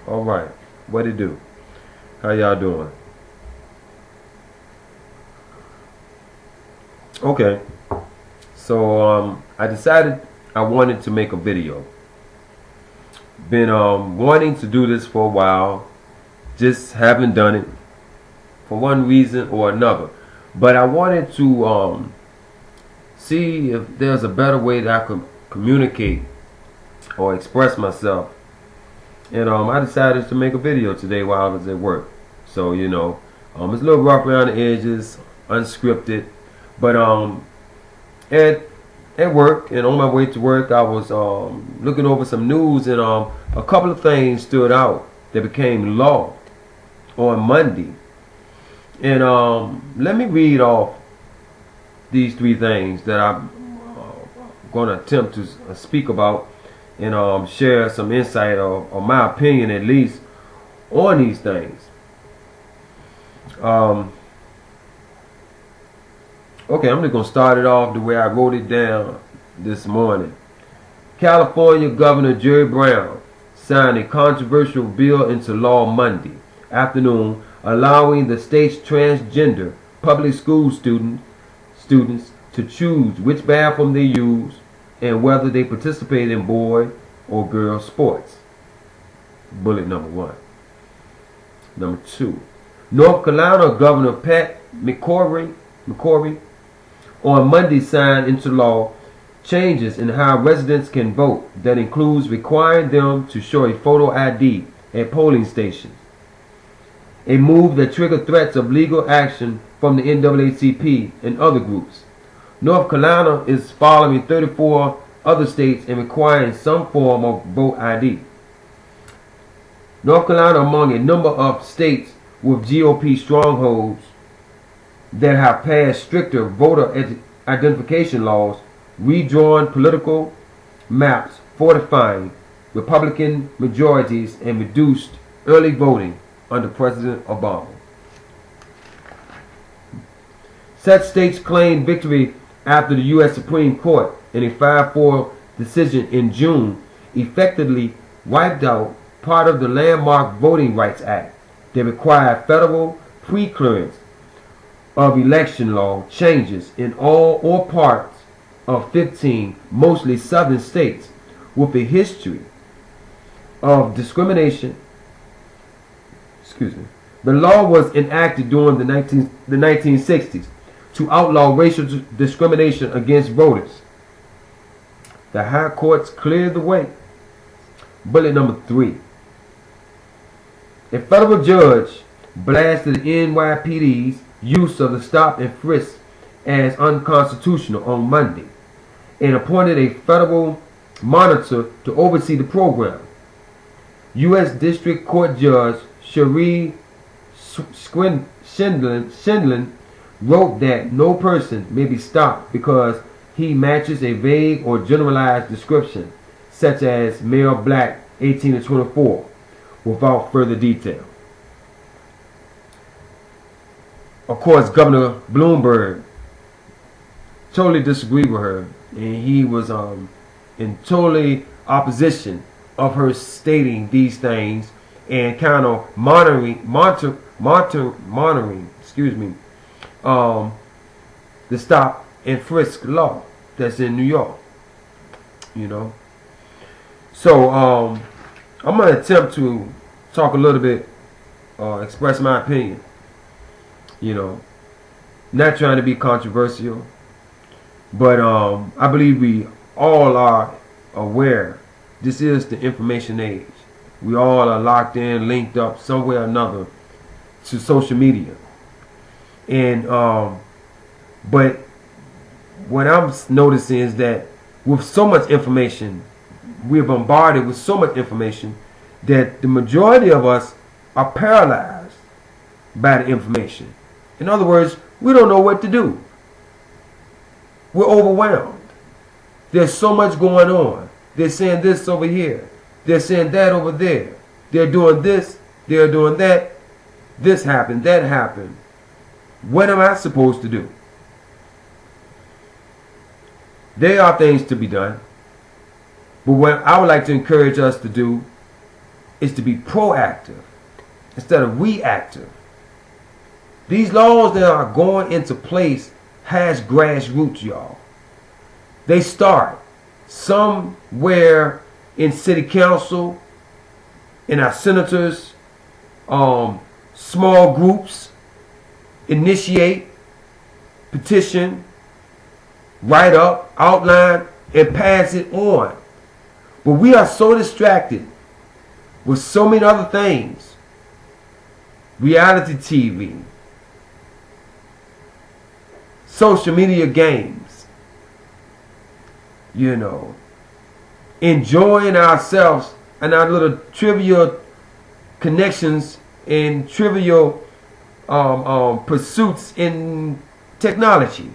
All right, what it do? How y'all doing? Okay, so I decided I wanted to make a video. Been wanting to do this for a while, just haven't done it for one reason or another. But I wanted to see if there's a better way that I could communicate or express myself. And I decided to make a video today while I was at work. So it's a little rough around the edges, unscripted, but at work and on my way to work, I was looking over some news, and a couple of things stood out that became law on Monday. And let me read off these three things that I'm going to attempt to speak about and share some insight or my opinion at least on these things. Okay, I'm just going to start it off the way I wrote it down this morning. California Governor Jerry Brown signed a controversial bill into law Monday afternoon, allowing the state's transgender public school students to choose which bathroom they use and whether they participate in boy or girl sports. Bullet number one. Number two. North Carolina Governor Pat McCrory on Monday signed into law changes in how residents can vote that includes requiring them to show a photo ID at polling stations, a move that triggered threats of legal action from the NAACP and other groups. North Carolina is following 34 other states in requiring some form of vote ID. North Carolina among a number of states with GOP strongholds that have passed stricter voter identification laws, redrawn political maps, fortifying Republican majorities, and reduced early voting under President Obama. Such states claimed victory after the U.S. Supreme Court, in a 5-4 decision in June, effectively wiped out part of the landmark Voting Rights Act that required federal pre-clearance of election law changes in all or parts of 15 mostly southern states with a history of discrimination. The law was enacted during the 1960s to outlaw racial discrimination against voters. The high courts cleared the way. Bullet number three. A federal judge blasted NYPD's use of the stop and frisk as unconstitutional on Monday and appointed a federal monitor to oversee the program. U.S. District Court Judge Sheree Shindlin wrote that no person may be stopped because he matches a vague or generalized description, such as male black 18 to 24, without further detail. Of course, Governor Bloomberg totally disagreed with her, and he was in totally opposition of her stating these things and kind of monitoring, the stop and frisk law that's in New York. So I'm going to attempt to talk a little bit, express my opinion. Not trying to be controversial, but I believe we all are aware this is the information age. We all are locked in, linked up some way or another to social media. And but what I'm noticing is that with so much information, we're bombarded with so much information that the majority of us are paralyzed by the information. In other words, we don't know what to do. We're overwhelmed. There's so much going on. They're saying this over here. They're saying that over there. They're doing this. They're doing that. This happened. That happened. What am I supposed to do? There are things to be done. But what I would like to encourage us to do is to be proactive instead of reactive. These laws that are going into place has grassroots, y'all. They start somewhere in city council, in our senators, small groups, initiate, petition, write up, outline, and pass it on. But we are so distracted with so many other things. Reality TV, social media games, you know, enjoying ourselves and our little trivial connections and trivial pursuits in technology.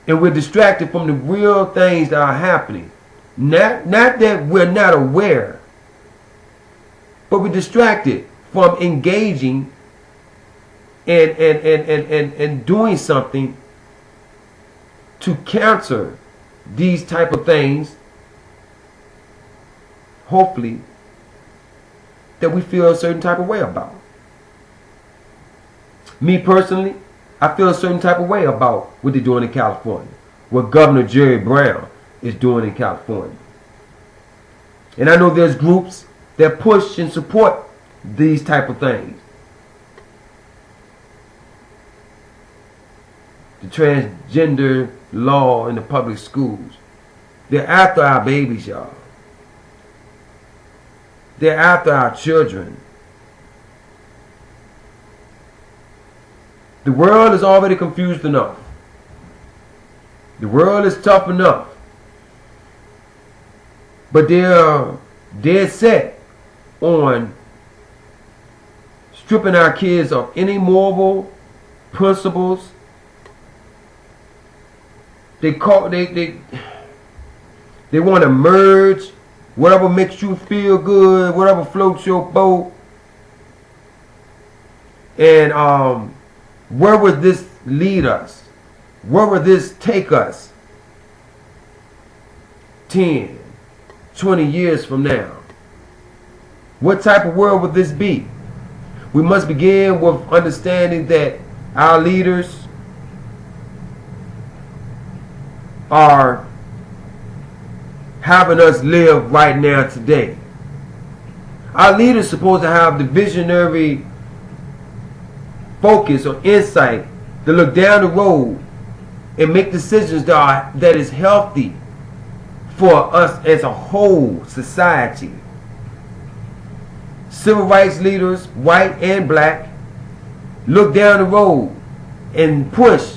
And we're distracted from the real things that are happening. Not that we're not aware, but we're distracted from engaging and doing something to counter these type of things, hopefully, that we feel a certain type of way about. Me personally, I feel a certain type of way about what they're doing in California, what Governor Jerry Brown is doing in California. And I know there's groups that push and support these type of things. The transgender law in the public schools. They're after our babies, y'all. They're after our children. The world is already confused enough. The world is tough enough. But they're dead set on stripping our kids of any moral principles. They want to merge whatever makes you feel good, whatever floats your boat. And where would this lead us? Where would this take us 10, 20 years from now? What type of world would this be? We must begin with understanding that our leaders are having us live right now today. Our leaders are supposed to have the visionary focus or insight to look down the road and make decisions that is healthy for us as a whole society. Civil rights leaders, white and black, look down the road and push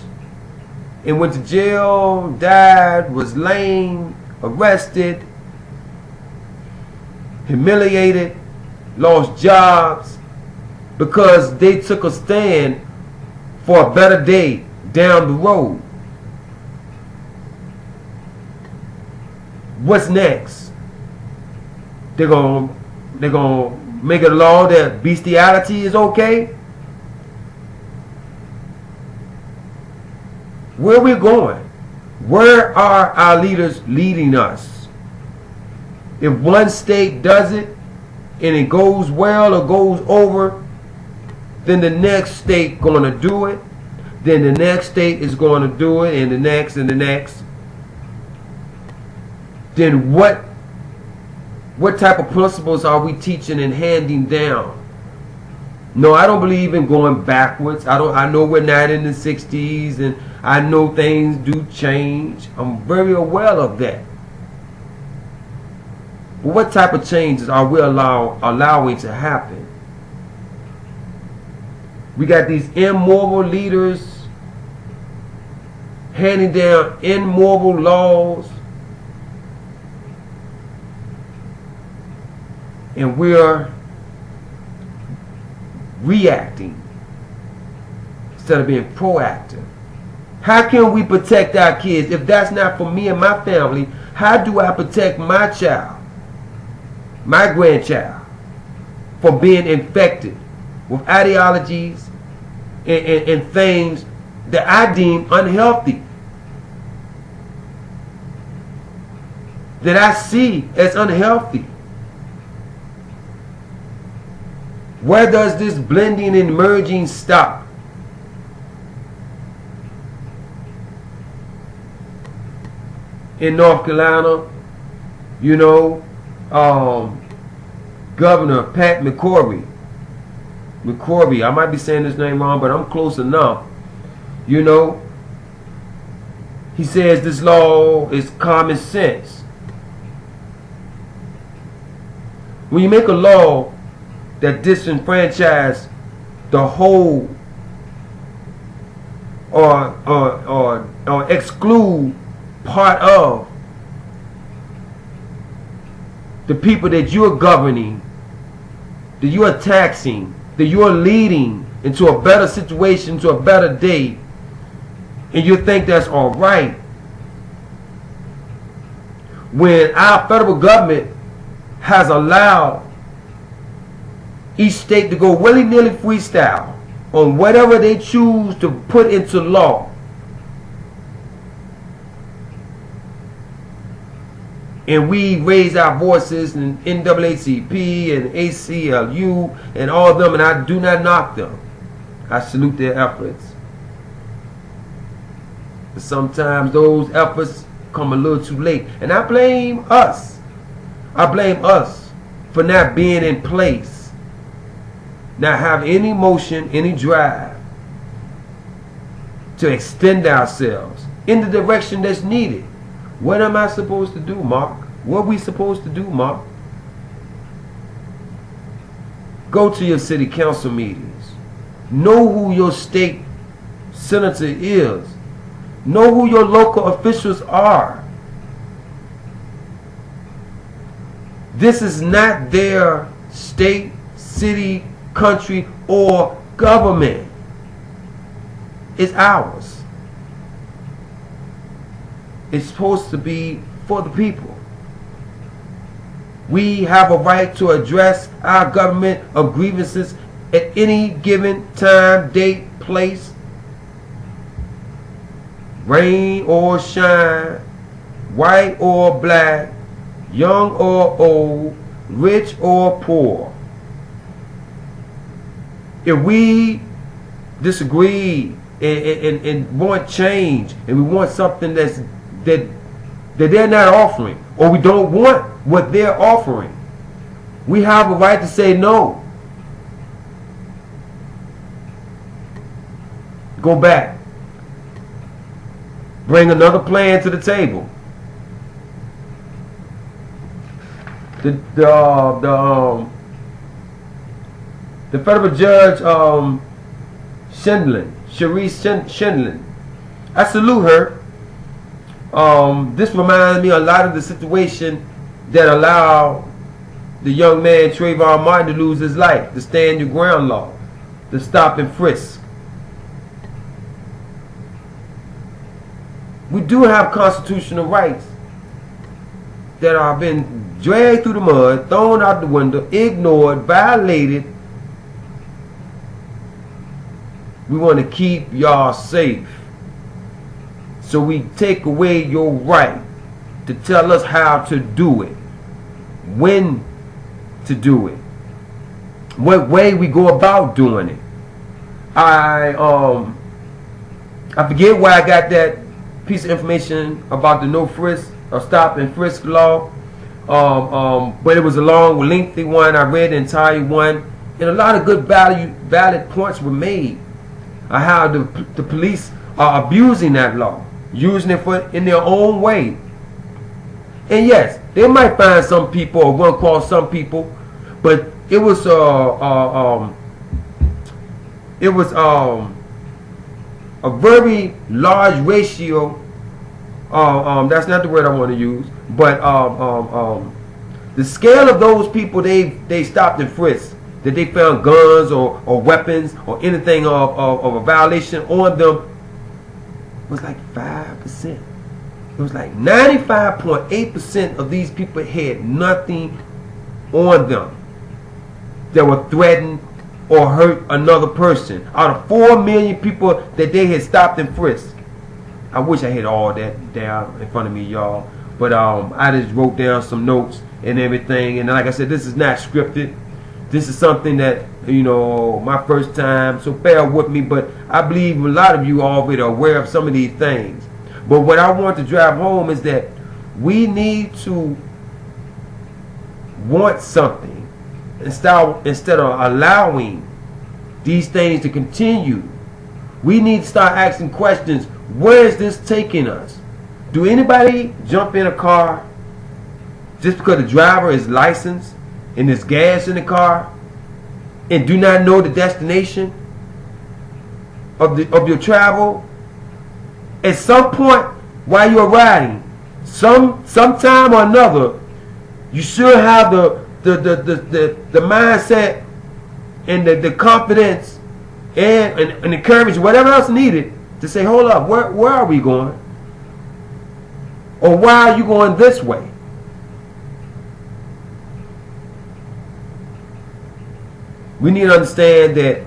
and went to jail, died, was lame, arrested, humiliated, lost jobs because they took a stand for a better day down the road. What's next? They're gonna make a law that bestiality is okay? Where are we going? Where are our leaders leading us? If one state does it and it goes well or goes over, then the next state going to do it. Then the next state is going to do it, and the next and the next. Then what type of principles are we teaching and handing down? No, I don't believe in going backwards. I know we're not in the 60s, and I know things do change. I'm very aware of that. But what type of changes are we allowing to happen? We got these immoral leaders handing down immoral laws, and we're reacting instead of being proactive. How can we protect our kids? If that's not for me and my family, how do I protect my child, my grandchild, from being infected with ideologies and things that I deem unhealthy? that I see as unhealthy. Where does this blending and merging stop? In North Carolina, you know, Governor Pat McCrory, I might be saying his name wrong, but I'm close enough. You know, he says this law is common sense. When you make a law that disenfranchise the whole or exclude part of the people that you're governing, that you're taxing, that you're leading into a better situation, to a better day, and you think that's all right, when our federal government has allowed each state to go willy-nilly freestyle on whatever they choose to put into law, and we raise our voices in NAACP and ACLU and all of them, and I do not knock them. I salute their efforts. But sometimes those efforts come a little too late. And I blame us. I blame us for not being in place, not having any motion, any drive to extend ourselves in the direction that's needed. What am I supposed to do, Mark? What are we supposed to do, Mark? Go to your city council meetings. Know who your state senator is. Know who your local officials are. This is not their state, city, country, or government. It's ours. It's supposed to be for the people. We have a right to address our government of grievances at any given time, date, place, rain or shine, white or black, young or old, rich or poor. If we disagree and want change, and we want something that they're not offering, or we don't want what they're offering, we have a right to say no. Go back. Bring another plan to the table. The federal judge Sharice Schindlin, I salute her. This reminds me a lot of the situation that allowed the young man Trayvon Martin to lose his life, the stand your ground law, the stop and frisk. We do have constitutional rights that have been dragged through the mud, thrown out the window, ignored, violated. We want to keep y'all safe. So we take away your right to tell us how to do it, when to do it, what way we go about doing it. I forget where I got that piece of information about the no frisk or stop and frisk law, but it was a long, lengthy one. I read the entire one, and a lot of good valid points were made on how the police are abusing that law, using it in their own way. And yes, they might find some people or run across some people, but it was a very large ratio. That's not the word I want to use, but the scale of those people they stopped and frisked, that they found guns or weapons or anything of a violation on them, was like 5%. It was like 95.8% of these people had nothing on them that were threatened or hurt another person. Out of 4 million people that they had stopped and frisked. I wish I had all that down in front of me, y'all. But I just wrote down some notes and everything. And like I said, this is not scripted. This is something that, you know, my first time, so bear with me. But I believe a lot of you already are aware of some of these things. But what I want to drive home is that we need to want something instead of allowing these things to continue. We need to start asking questions. Where is this taking us? Do anybody jump in a car just because the driver is licensed and there's gas in the car and do not know the destination of your travel? At some point while you're riding, sometime or another, you should have the mindset and the confidence and the courage, whatever else needed, to say, hold up, where are we going? Or why are you going this way? We need to understand that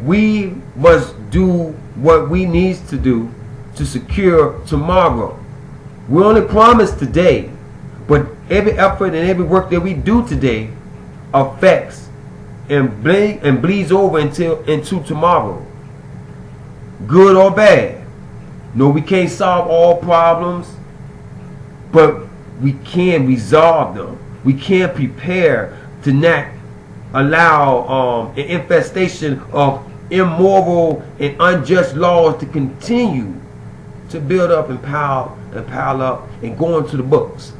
we must do what we need to do to secure tomorrow. We only promise today, but every effort and every work that we do today affects and bleeds over into tomorrow, good or bad. No, we can't solve all problems, but we can resolve them. We can prepare to not allow an infestation of immoral and unjust laws to continue to build up and pile up and go into the books.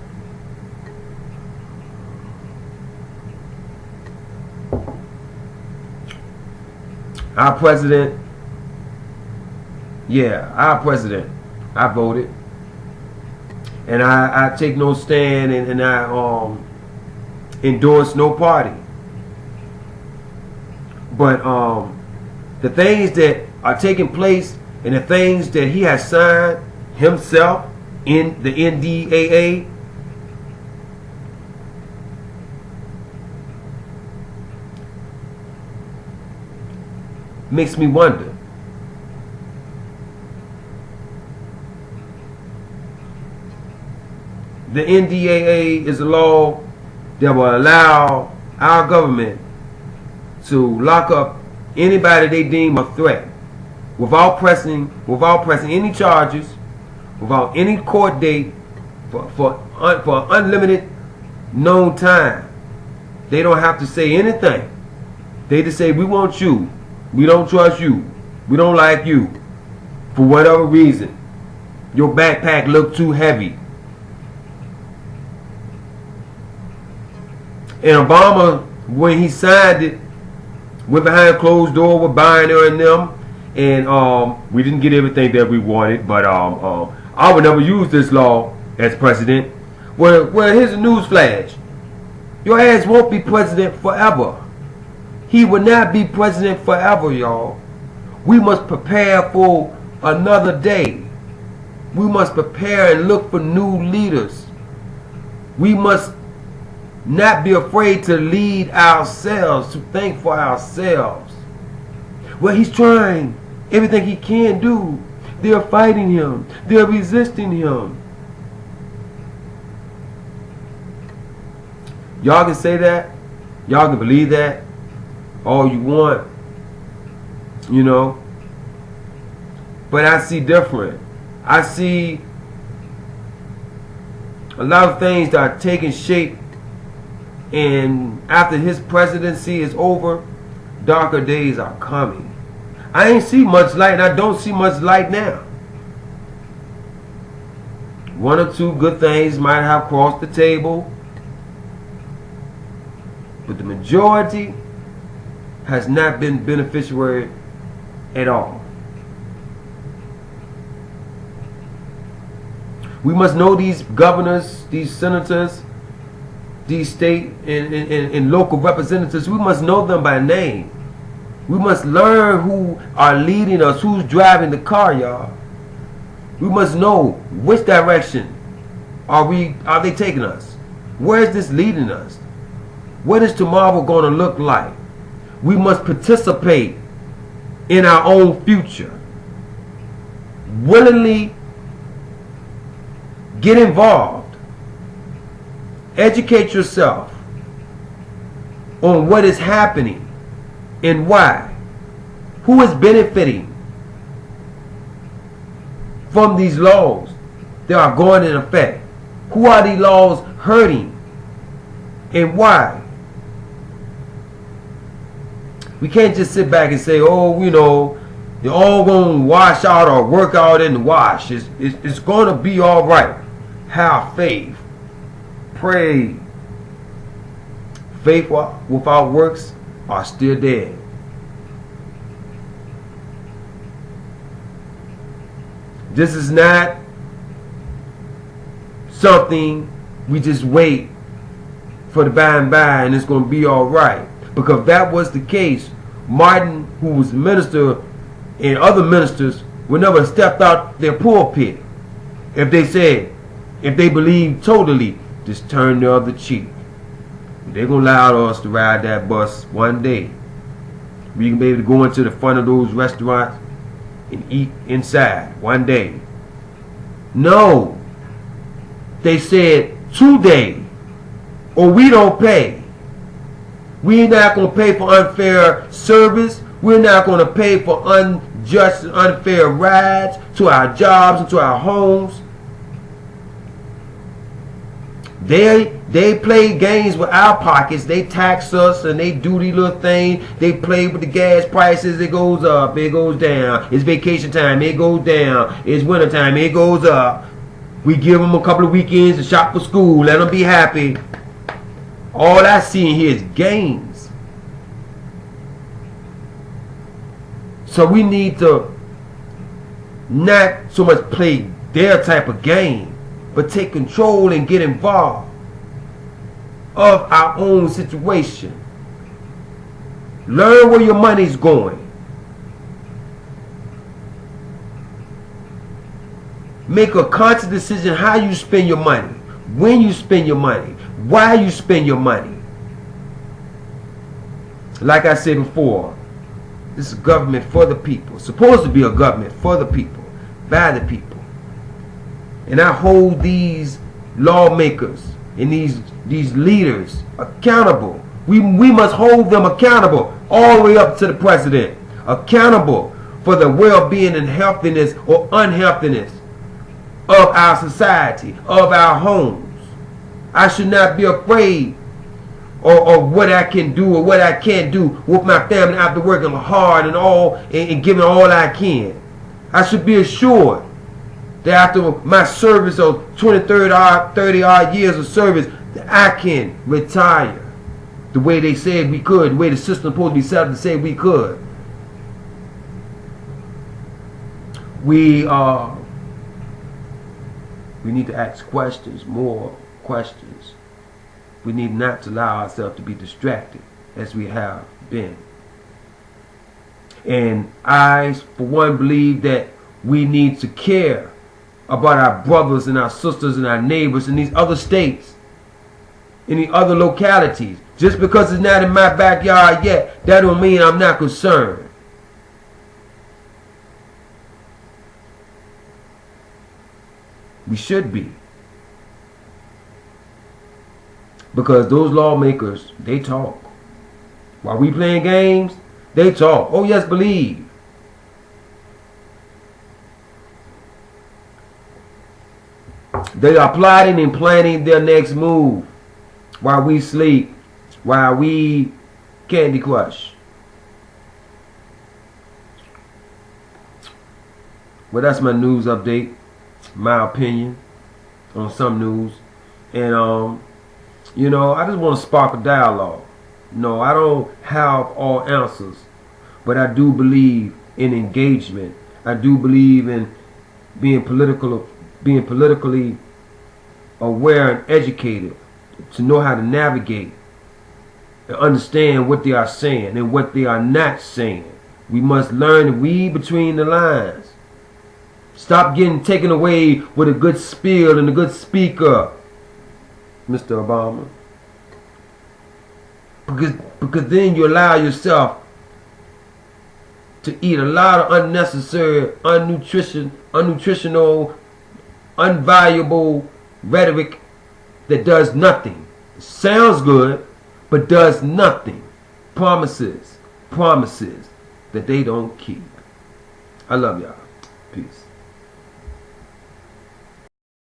Our president, I voted, and I take no stand, and I endorse no party. But the things that are taking place and the things that he has signed himself in the NDAA, makes me wonder. The NDAA is a law that will allow our government to lock up anybody they deem a threat without pressing any charges, without any court date, for unlimited known time. They don't have to say anything. They just say, we want you. We don't trust you. We don't like you. For whatever reason. Your backpack looked too heavy. And Obama, when he signed it, went behind a closed door with Biden and them, and we didn't get everything that we wanted. But I would never use this law as president. Well, here's a news flash. Your ass won't be president forever. He will not be president forever, y'all. We must prepare for another day. We must prepare and look for new leaders. We must not be afraid to lead ourselves, to think for ourselves. Well, he's trying everything he can do. They're fighting him. They're resisting him. Y'all can say that. Y'all can believe that all you want, you know. But I see different. I see a lot of things that are taking shape, and after his presidency is over, darker days are coming. I ain't see much light, and I don't see much light now. One or two good things might have crossed the table, but the majority has not been beneficiary at all. We must know these governors, these senators, these state and local representatives. We must know them by name. We must learn who are leading us, who's driving the car, y'all. We must know which direction are they taking us. Where is this leading us? What is tomorrow going to look like? We must participate in our own future, willingly Get involved. Educate yourself on what is happening and why. Who is benefiting from these laws that are going in effect? Who are these laws hurting and why? We can't just sit back and say, oh, you know, they're all going to wash out or work out in the wash. It's going to be all right. Have faith. Pray. Faith without works are still dead. This is not something we just wait for the by and by and it's going to be all right. Because if that was the case, Martin, who was minister, and other ministers would never have stepped out their pulpit if they believed totally, just turn the other cheek. They're going to allow us to ride that bus one day. We can be able to go into the front of those restaurants and eat inside one day. No. They said today or we don't pay. We're not going to pay for unfair service. We're not going to pay for unjust and unfair rides to our jobs and to our homes. They play games with our pockets. They tax us and they do these little things. They play with the gas prices. It goes up. It goes down. It's vacation time. It goes down. It's winter time. It goes up. We give them a couple of weekends to shop for school. Let them be happy. All I see in here is games. So we need to not so much play their type of game, but take control and get involved of our own situation. Learn where your money's going. Make a conscious decision how you spend your money, when you spend your money, why you spend your money. Like I said before, this is government for the people. It's supposed to be a government for the people, by the people. And I hold these lawmakers and these leaders accountable. We must hold them accountable all the way up to the president. Accountable for the well-being and healthiness or unhealthiness of our society, of our homes. I should not be afraid of what I can do or what I can't do with my family after working hard and giving all I can. I should be assured that after my service of 30 odd years of service, that I can retire the way they said we could, the way the system supposed to be set up to say we could. We need to ask questions, more questions. We need not to allow ourselves to be distracted as we have been. And I, for one, believe that we need to care about our brothers and our sisters and our neighbors in these other states, in the other localities. Just because it's not in my backyard yet, that don't mean I'm not concerned. We should be. Because those lawmakers, they talk. While we playing games, they talk. Oh yes, believe. They are plotting and planning their next move while we sleep, while we Candy Crush. Well, that's my news update, my opinion on some news. And you know, I just want to spark a dialogue. No, I don't have all answers, but I do believe in engagement. I do believe in being politically aware and educated to know how to navigate and understand what they are saying and what they are not saying. We must learn to read between the lines. Stop getting taken away with a good spiel and a good speaker, Mr. Obama. Because then you allow yourself to eat a lot of unnecessary, unnutritional, unvaluable rhetoric that does nothing. Sounds good, but does nothing. Promises that they don't keep. I love y'all. Peace.